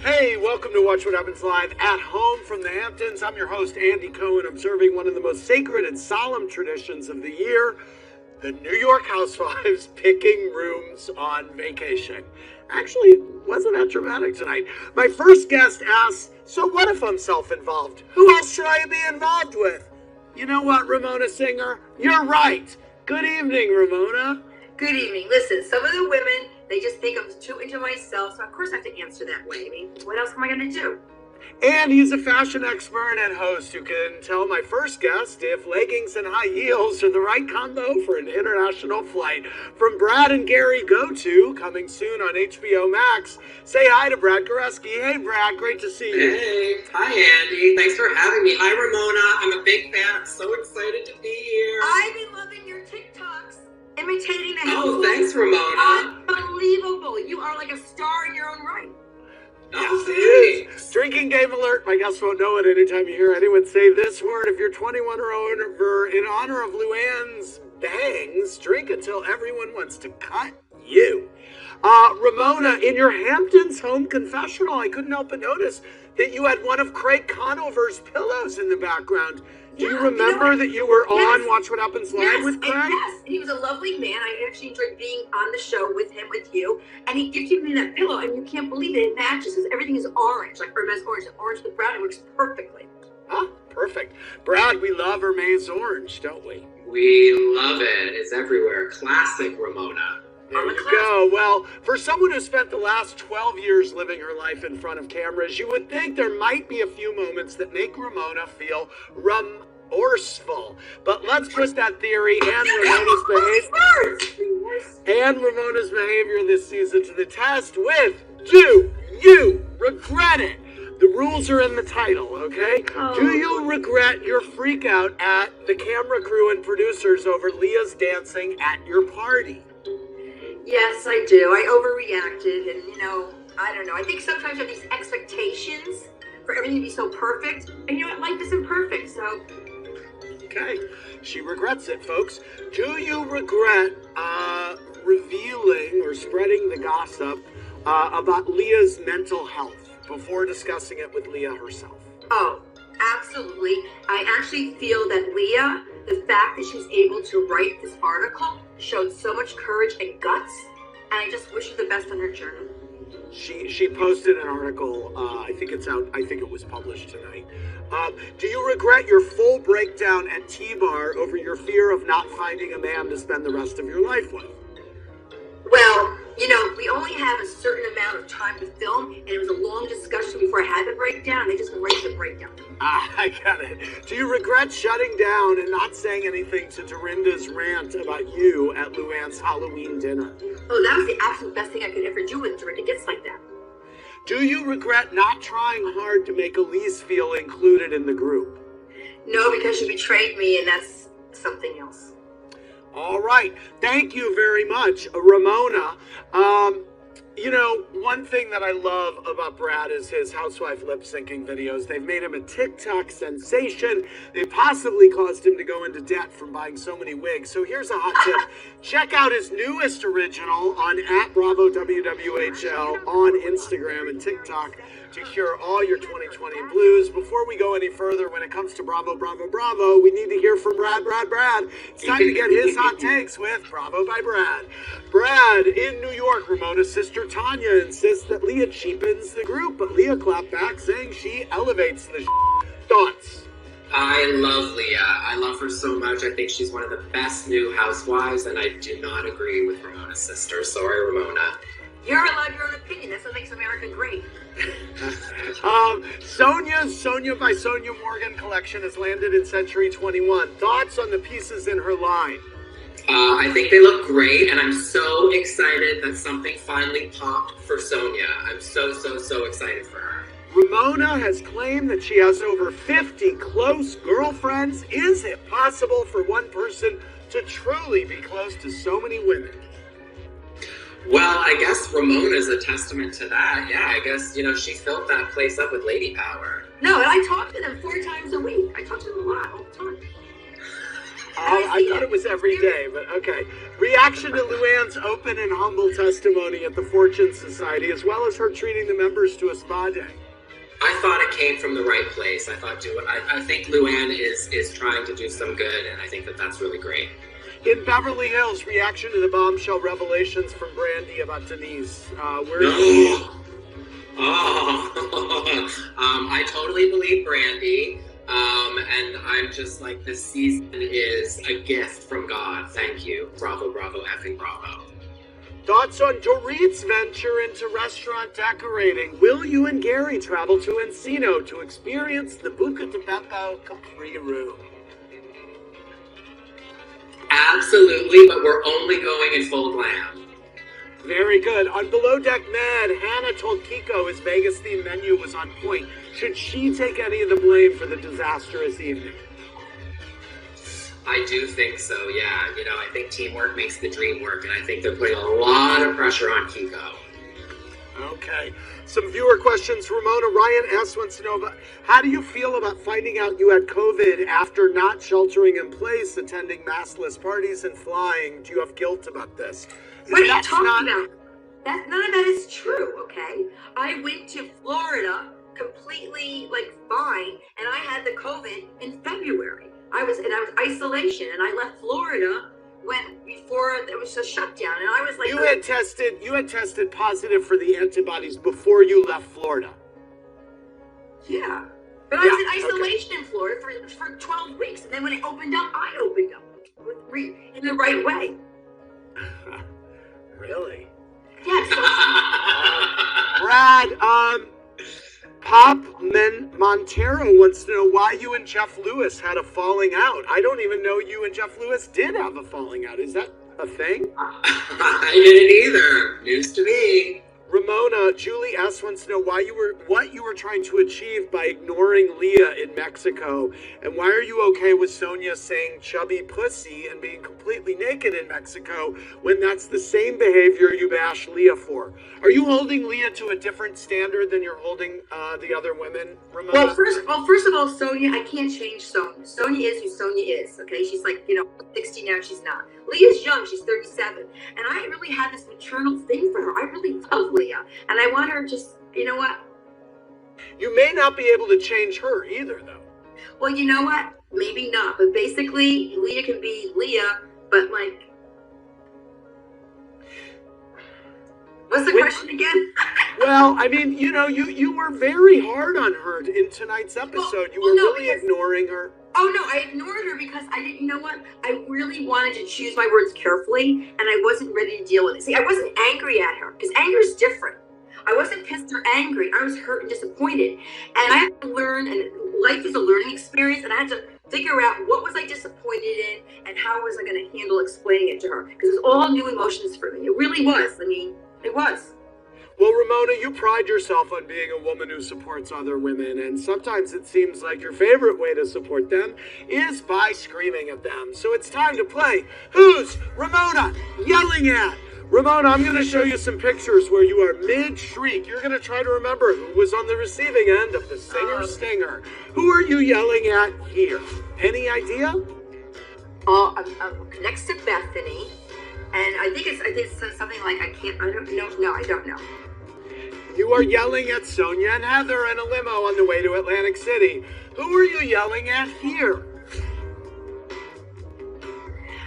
Hey, welcome to Watch What Happens Live at home from the Hamptons. I'm your host, Andy Cohen, observing one of the most sacred and solemn traditions of the year, the New York Housewives picking rooms on vacation. Actually, it wasn't that dramatic tonight. My first guest asks, so what if I'm self-involved? Who else should I be involved with? You know what, Ramona Singer? You're right. Good evening, Ramona. Good evening. Listen, some of the women, they just think I'm too into myself, so of course I have to answer that way. I mean, what else am I going to do? And he's a fashion expert and host who can tell my first guest if leggings and high heels are the right combo for an international flight. From Brad and Gary Go-To, coming soon on HBO Max. Say hi to Brad Goreski. Hey, Brad, great to see you. Hey, hi, Andy. Thanks for having me. Hi, Ramona. I'm a big fan. I'm so excited to be here. I've been loving your TikToks, imitating the Oh, thanks, Ramona. Unbelievable. You are like a star in your own right. Yes, it is. Drinking game alert. My guests won't know it anytime you hear anyone say this word. If you're 21 or over, in honor of Luann's bangs, drink until everyone wants to cut you. Ramona, in your Hamptons home confessional, I couldn't help but notice that you had one of Craig Conover's pillows in the background. Do you remember that you were on Watch What Happens Live with Craig? Yes, and he was a lovely man. I actually enjoyed being on the show with him, with you. And he gifted me that pillow, and you can't believe it. It matches because everything is orange, like Hermes orange. Orange with brown, it works perfectly. Ah, perfect. Brad, we love Hermes orange, don't we? We love it. It's everywhere. Classic Ramona. There you go. Well, for someone who spent the last 12 years living her life in front of cameras, you would think there might be a few moments that make Ramona feel remorseful. But let's put that theory and Ramona's behavior this season to the test with Do You Regret It? The rules are in the title, okay? Do you regret your freak out at the camera crew and producers over Leah's dancing at your party? Yes, I do. I overreacted, and I don't know. I think sometimes you have these expectations for everything to be so perfect, and you know what? Life isn't perfect, so. Okay, she regrets it, folks. Do you regret revealing or spreading the gossip about Leah's mental health before discussing it with Leah herself? Oh, absolutely. I actually feel that Leah, the fact that she was able to write this article showed so much courage and guts, and I just wish her the best on her journey. She posted an article, I think it's out, I think it was published tonight. Do you regret your full breakdown at T-Bar over your fear of not finding a man to spend the rest of your life with? Well, we only have a certain amount of time to film, and it was a long discussion before I had the breakdown, and they just went right to the breakdown. I got it. Do you regret shutting down and not saying anything to Dorinda's rant about you at Luann's Halloween dinner? Oh, that was the absolute best thing I could ever do with Dorinda. Gets like that. Do you regret not trying hard to make Elise feel included in the group? No, because she betrayed me, and that's something else. All right. Thank you very much, Ramona. One thing that I love about Brad is his housewife lip-syncing videos. They've made him a TikTok sensation. They possibly caused him to go into debt from buying so many wigs. So here's a hot tip. Check out his newest original on @BravoWWHL on Instagram and TikTok to cure all your 2020 blues. Before we go any further, when it comes to Bravo, Bravo, Bravo, we need to hear from Brad. It's time to get his hot takes with Bravo by Brad. Brad, in New York, Ramona's sister Tanya insists that Leah cheapens the group, but Leah clapped back saying she elevates the thoughts. I love Leah. I love her so much. I think she's one of the best new housewives, and I do not agree with Ramona's sister. Sorry, Ramona. You're allowed your own opinion. That's what makes America great. Sonya's Sonya by Sonya Morgan collection has landed in Century 21. Thoughts on the pieces in her line? I think they look great, and I'm so excited that something finally popped for Sonya. I'm so excited for her. Ramona has claimed that she has over 50 close girlfriends. Is it possible for one person to truly be close to so many women? Well, I guess Ramona's a testament to that. Yeah, I guess, she filled that place up with lady power. No, and I talk to them 4 times a week. I talk to them a lot, all the time. I thought it was every day, but okay. Reaction to Luann's open and humble testimony at the Fortune Society, as well as her treating the members to a spa day. I thought it came from the right place. I think Luann is trying to do some good, and I think that's really great. In Beverly Hills, reaction to the bombshell revelations from Brandy about Denise. I totally believe Brandy. And I'm just like, this season is a gift from God. Thank you. Bravo, bravo, effing bravo. Thoughts on Dorit's venture into restaurant decorating? Will you and Gary travel to Encino to experience the Buca di Beppo Capri Room? Absolutely, but we're only going in full glam. Very good. On Below Deck Med, Hannah told Kiko his Vegas-themed menu was on point. Should she take any of the blame for the disastrous evening? I do think so, yeah. I think teamwork makes the dream work, and I think they're putting a lot of pressure on Kiko. Okay. Some viewer questions. Ramona, Ryan S. wants to know about, how do you feel about finding out you had COVID after not sheltering in place, attending maskless parties, and flying? Do you have guilt about this? What are you talking about? None of that is true, okay? I went to Florida completely, fine, and I had the COVID in February. I was isolation, and I left Florida before there was a shutdown, and I was like... You had tested positive for the antibodies before you left Florida. Yeah. But I was in isolation in Florida for 12 weeks, and then when it opened up, I opened up in the right way. Really? Yeah. So, Brad, Pop Montero wants to know why you and Jeff Lewis had a falling out. I don't even know you and Jeff Lewis did have a falling out. Is that a thing? I didn't either. News to me. Ramona, Julie S. wants to know what you were trying to achieve by ignoring Leah in Mexico, and why are you okay with Sonia saying chubby pussy and being completely naked in Mexico when that's the same behavior you bash Leah for? Are you holding Leah to a different standard than you're holding the other women, Ramona? Well, first of all, Sonia, I can't change Sonia. Sonia is who Sonia is, okay? She's 60 now, she's not. Leah's young, she's 37. And I really had this maternal thing for her. I really love Leah. And I want her just, you know what? You may not be able to change her either, though. Well, you know what? Maybe not. But basically, Leah can be Leah, but what's the question again? Well, I mean, you were very hard on her in tonight's episode. You were really ignoring her. Oh, no, I ignored her because I didn't, I really wanted to choose my words carefully, and I wasn't ready to deal with it. See, I wasn't angry at her, because anger is different. I wasn't pissed or angry. I was hurt and disappointed. And I had to learn, and life is a learning experience, and I had to figure out what was I disappointed in, and how was I going to handle explaining it to her. Because it was all new emotions for me. It really was. I mean, it was. Well, Ramona, you pride yourself on being a woman who supports other women, and sometimes it seems like your favorite way to support them is by screaming at them. So it's time to play Who's Ramona Yelling At? Ramona, I'm going to show you some pictures where you are mid-shriek. You're going to try to remember who was on the receiving end of the singer stinger. Who are you yelling at here? Any idea? I'm next to Bethany, and I think it's something like I don't know. You are yelling at Sonia and Heather in a limo on the way to Atlantic City. Who are you yelling at here?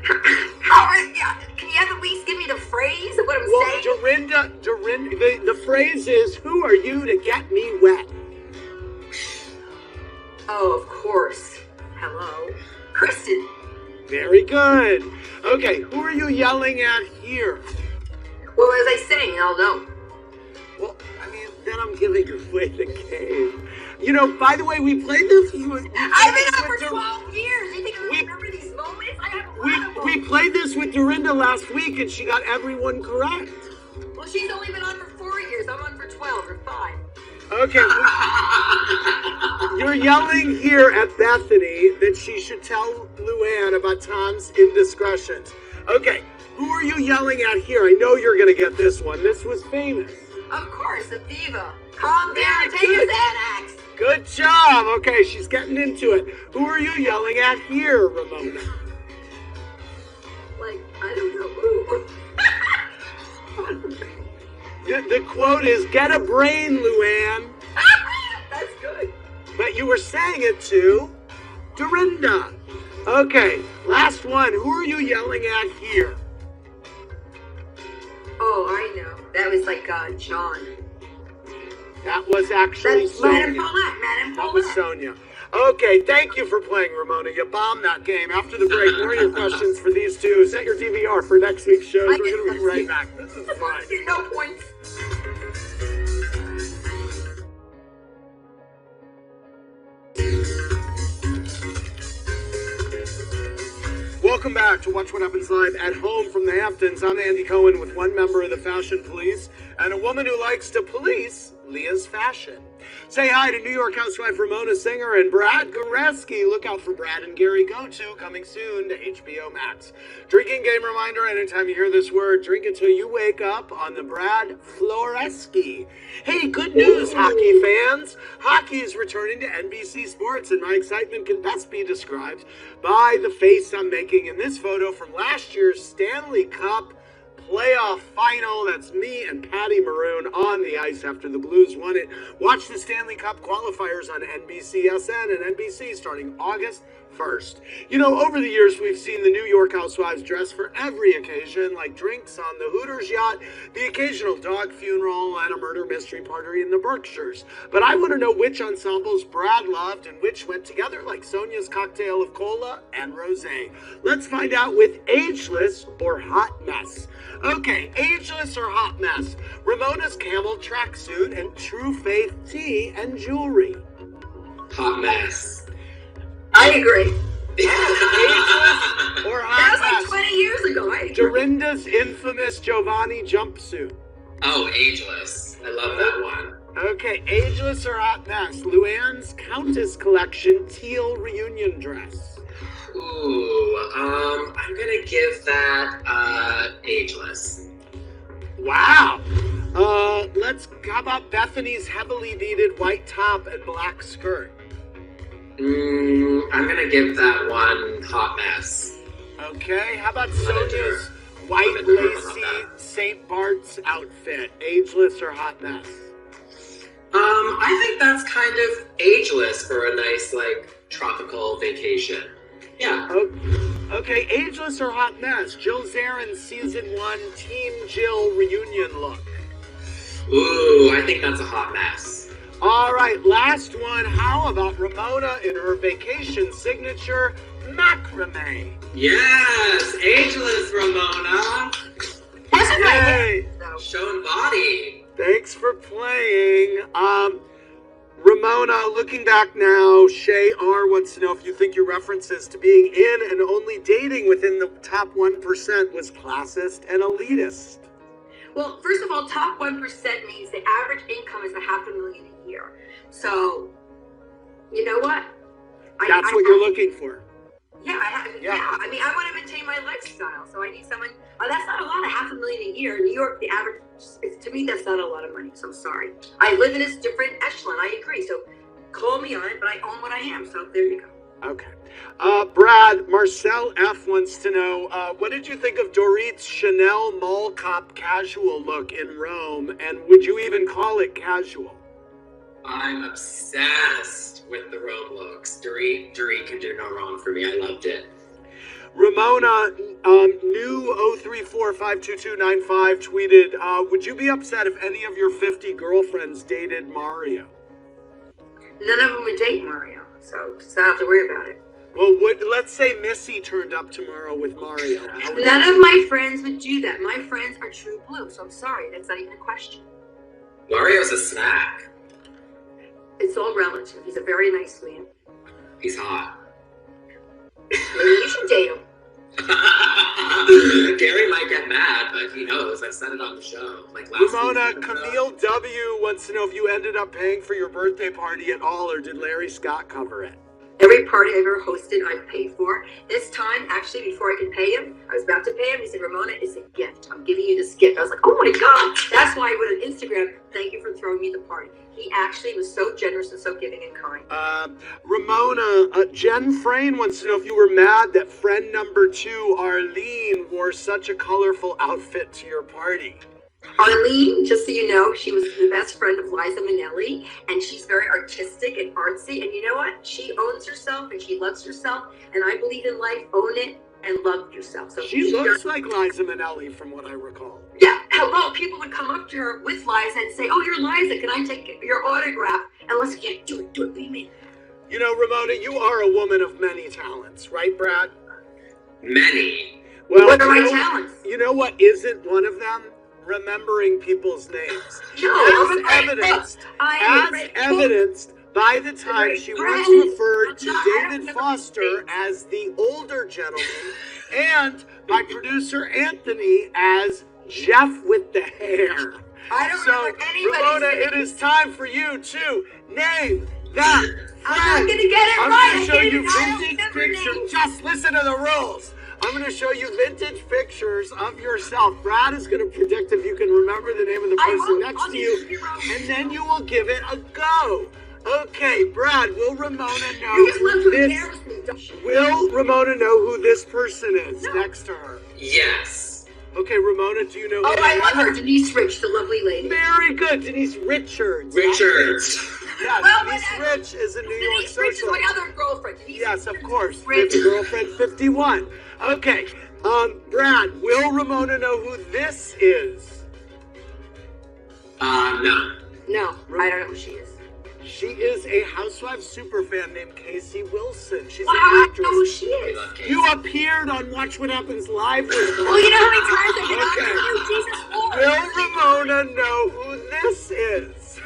Can you at least give me the phrase of what I'm saying? Dorinda, the phrase is, who are you to get me wet? Oh, of course. Hello. Kristen. Very good. Okay, who are you yelling at here? Well, as I say, I'll know. Well, I mean, then I'm giving away the game. By the way, we played this. I've been up for 12 years. You think I remember these moments? I have a lot of them. We played this with Dorinda last week, and she got everyone correct. Well, she's only been on for 4 years. I'm on for 12 or 5. Okay. You're yelling here at Bethany that she should tell Luann about Tom's indiscretions. Okay, who are you yelling at here? I know you're going to get this one. This was famous. Of course, Aviva. Calm down. Take your Xanax. Good job. Okay, she's getting into it. Who are you yelling at here, Ramona? I don't know. The quote is, "Get a brain, Luann." That's good. But you were saying it to Dorinda. Okay, last one. Who are you yelling at here? Oh, I know. That was like John. That was actually That's Sonia. Madame Paulette. Madame That was Paulette. Sonia. Okay, thank you for playing, Ramona. You bombed that game. After the break, more of your questions for these two. Set your DVR for next week's shows. We're going to be right back. This is fun. No points. Welcome back to Watch What Happens Live at home from the Hamptons. I'm Andy Cohen with one member of the fashion police and a woman who likes to police Leah's fashion. Say hi to New York housewife Ramona Singer and Brad Goreski. Look out for Brad and Gary Go-To coming soon to HBO Max. Drinking game reminder, anytime you hear this word, drink until you wake up on the Brad Floreski. Hey, good news, hockey fans. Hockey is returning to NBC Sports, and my excitement can best be described by the face I'm making in this photo from last year's Stanley Cup playoff final. That's me and Patty Maroon on the ice after the Blues won it. Watch the Stanley Cup qualifiers on NBCSN and NBC starting August 1st. You know, over the years, we've seen the New York housewives dress for every occasion, like drinks on the Hooters yacht, the occasional dog funeral, and a murder mystery party in the Berkshires. But I want to know which ensembles Brad loved and which went together, like Sonia's cocktail of cola and rosé. Let's find out with Ageless or Hot Mess. Okay, Ageless or Hot Mess. Ramona's camel tracksuit and True Faith tea and jewelry. Hot mess. I agree. Ageless or Hot That was like Mess. 20 years ago. I agree. Dorinda's infamous Giovanni jumpsuit. Oh, ageless. I love that one. Okay, Ageless or Hot Mess. Luann's Countess Collection teal reunion dress. Ooh, I'm gonna give that ageless. Wow. How about Bethany's heavily beaded white top and black skirt? I'm gonna give that one hot mess. Okay, how about I'm gonna do Sonia's her. white I'm gonna do her lacy about St. Bart's outfit? Ageless or Hot Mess? I think that's kind of ageless for a nice, like, tropical vacation. Yeah. Okay, Ageless or Hot Mess? Jill Zarin's season 1 Team Jill reunion look. Ooh, I think that's a hot mess. All right, last one. How about Ramona in her vacation signature macrame? Yes, ageless, Ramona. That's what I Hey, hit, though. Showing body. thanks for playing. Ramona, looking back now, Shay R wants to know if you think your references to being in and only dating within the top 1% was classist and elitist. Well, first of all, top 1% means the average income is $500,000 a year. So, you know what? That's what you're looking for. Yeah, I mean, I want to maintain my lifestyle, so I need someone. That's not a lot of $500,000 a year. In New York, the average, to me, that's not a lot of money. So I'm sorry. I live in this different echelon. I agree. So call me on it, but I own what I am. So there you go. Okay. Brad, Marcel F wants to know, what did you think of Dorit's Chanel mall cop casual look in Rome, and would you even call it casual? I'm obsessed with the Rome looks. Dorit can do no wrong for me. I loved it. Ramona, new 034-52295 tweeted, would you be upset if any of your 50 girlfriends dated Mario? None of them would date Mario, so I don't have to worry about it. Well, let's say Missy turned up tomorrow with Mario. None of my friends would do that. My friends are true blue, so I'm sorry. That's not even a question. Mario's a snack. It's all relative. He's a very nice man. He's hot. Maybe you should date him. Gary might get mad, but he knows. I said it on the show. Like last Ramona, week. Camille W wants to know if you ended up paying for your birthday party at all, or did Larry Scott cover it? Every party I've ever hosted, I've paid for. This time, actually, before I could pay him, I was about to pay him. He said, Ramona, it's a gift. I'm giving you this gift. I was like, oh my God. That's why I went on Instagram. Thank you for throwing me the party. He actually was so generous and so giving and kind. Ramona, Jen Frayne wants to know if you were mad that friend number 2, Arlene, wore such a colorful outfit to your party. Arlene, just so you know, she was the best friend of Liza Minnelli, and she's very artistic and artsy. And you know what? She owns herself and she loves herself. And I believe in life, own it and love yourself. So she looks like Liza Minnelli, from what I recall. Yeah, hello. People would come up to her with Liza and say, "Oh, you're Liza. Can I take your autograph?" And let's get do it. What do you mean? You know, Ramona, you are a woman of many talents, right, Brad? Many. Well, what are my talents? You know what isn't one of them? Remembering people's names. No, as evidenced by the time she once referred to David Foster as the older gentleman and by producer Anthony as Jeff with the hair. I don't so, Ramona, it is time for you to name that friend. I'm not going to get it I'm right. going to show you vintage pictures. Just listen to the rules. I'm going to show you vintage pictures of yourself. Brad is going to predict if you can remember the name of the person next to you, and then you will give it a go. Okay, Brad, will Ramona know who this person is next to her? Yes. Okay, Ramona, do you know who I love her. Denise Rich, the lovely lady. Very good. Denise Richards. Richards. Yes, Denise Rich is a New York social. Denise Rich is my other girlfriend. Yes, of course. Girlfriend 51. Okay, Brad, will Ramona know who this is? No. No, I don't know who she is. She is a Housewives superfan named Casey Wilson. She's an actress. I don't know who she is. You appeared on Watch What Happens Live with her. Well, you know how many times I've been on you, Jesus Lord. Will Ramona know who this is?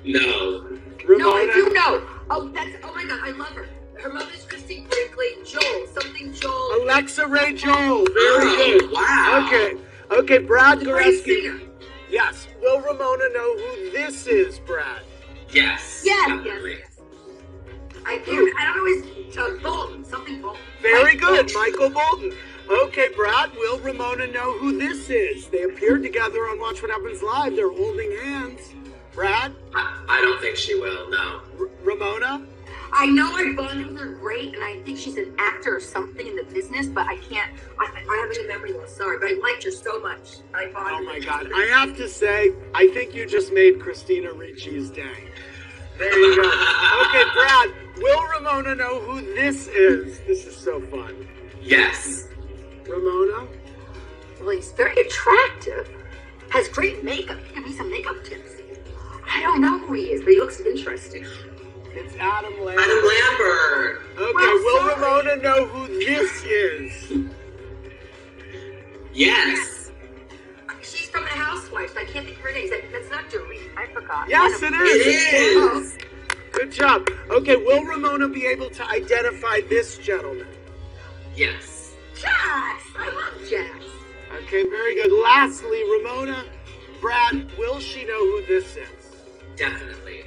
No. Ramona? No, I do know. Oh my God, I love her. Her mother's Christine Brinkley. Joel. Alexa Ray Joel. Very good. Wow. Okay, Brad Goreski. Yes. Will Ramona know who this is, Brad? Yes. Yes. I don't know his Bolton. Something Bolton. Very good, Michael Bolton. Okay, Brad, will Ramona know who this is? They appeared together on Watch What Happens Live. They're holding hands. Brad? I don't think she will, no. Ramona? I know I bonded with her great, and I think she's an actor or something in the business, but I can't. I have a memory loss, sorry, but I liked her so much. Oh my God. I have to say, I think you just made Christina Ricci's day. There you go. Okay, Brad, will Ramona know who this is? This is so fun. Yes. Ramona? Well, he's very attractive. Has great makeup. Give me some makeup tips. I don't know who he is, but he looks interesting. It's Adam Lambert. Adam Lambert. Okay, will Ramona know who this is? Yes. She's from the Housewives. I can't think of her name. That's not Dorit. I forgot. Yes, it is. It is. Good job. Okay, will Ramona be able to identify this gentleman? Yes. Jax. I love Jax. Okay, very good. Lastly, Ramona, Brad, will she know who this is? Definitely.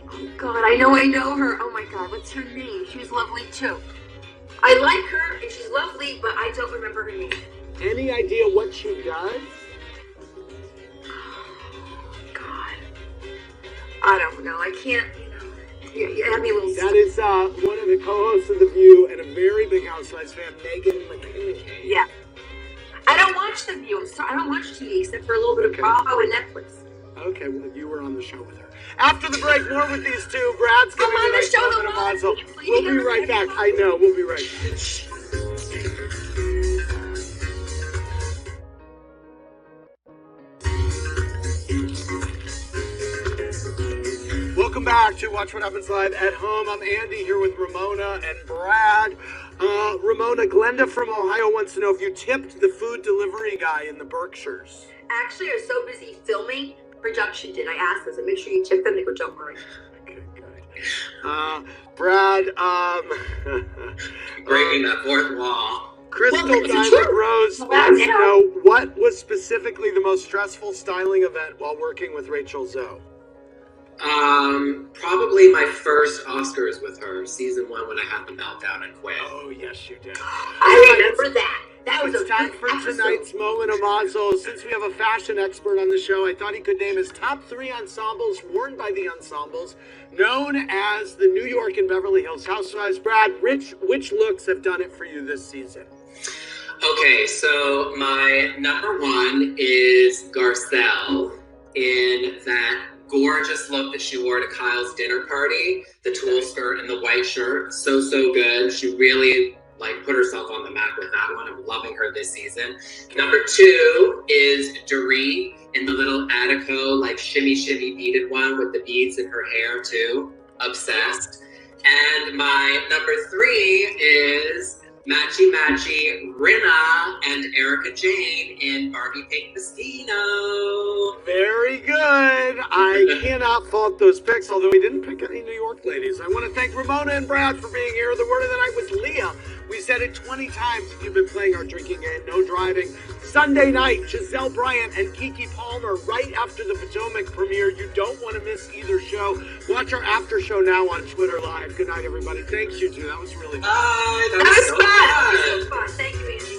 Oh God, I know her. Oh my God, what's her name? She was lovely too. I like her and she's lovely, but I don't remember her name. Any idea what she does? God, I don't know. I can't. You have me a little. That is one of the co-hosts of The View and a very big Housewives fan, Megan McKinney. Yeah. I don't watch The View. I don't watch TV except for a little bit of Bravo and Netflix. Okay, well, you were on the show with her. After the break, more with these two. Brad's going to be show the Mazel. We'll be right back. I know. We'll be right back. Welcome back to Watch What Happens Live at Home. I'm Andy here with Ramona and Brad. Ramona, Glenda from Ohio wants to know if you tipped the food delivery guy in the Berkshires. Actually, I was so busy filming. Production did. I asked them, so make sure you tip them. They go, don't worry. Okay, good. Brad, breaking that fourth wall. Crystal Diamond Rose wants to know what was specifically the most stressful styling event while working with Rachel Zoe. Probably my first Oscars with her, season 1 when I had the meltdown and quit. Oh, yes, you did. I remember that. That was It's time for tonight's moment of Mazel. Since we have a fashion expert on the show, I thought he could name his top 3 ensembles worn by the ensembles known as the New York and Beverly Hills Housewives. Brad, which looks have done it for you this season? Okay, so my number 1 is Garcelle in that gorgeous look that she wore to Kyle's dinner party, the tulle skirt and the white shirt. So good. She really put herself on the map with that one. I'm loving her this season. Number 2 is Doree in the little Attico shimmy beaded one with the beads in her hair too. Obsessed. And my number 3 is Matchy Rinna and Erica Jane in Barbie Pink Mosquito. Very good. I cannot fault those picks, although we didn't pick any New York ladies. I want to thank Ramona and Brad for being here. The word of the night was Leah. We said it 20 times if you've been playing our drinking game, no driving. Sunday night, Giselle Bryant and Keke Palmer right after the Potomac premiere. You don't want to miss either show. Watch our after show now on Twitter Live. Good night, everybody. Thanks, you two. That was really fun. Bye. That was fun. Thank you, Andy.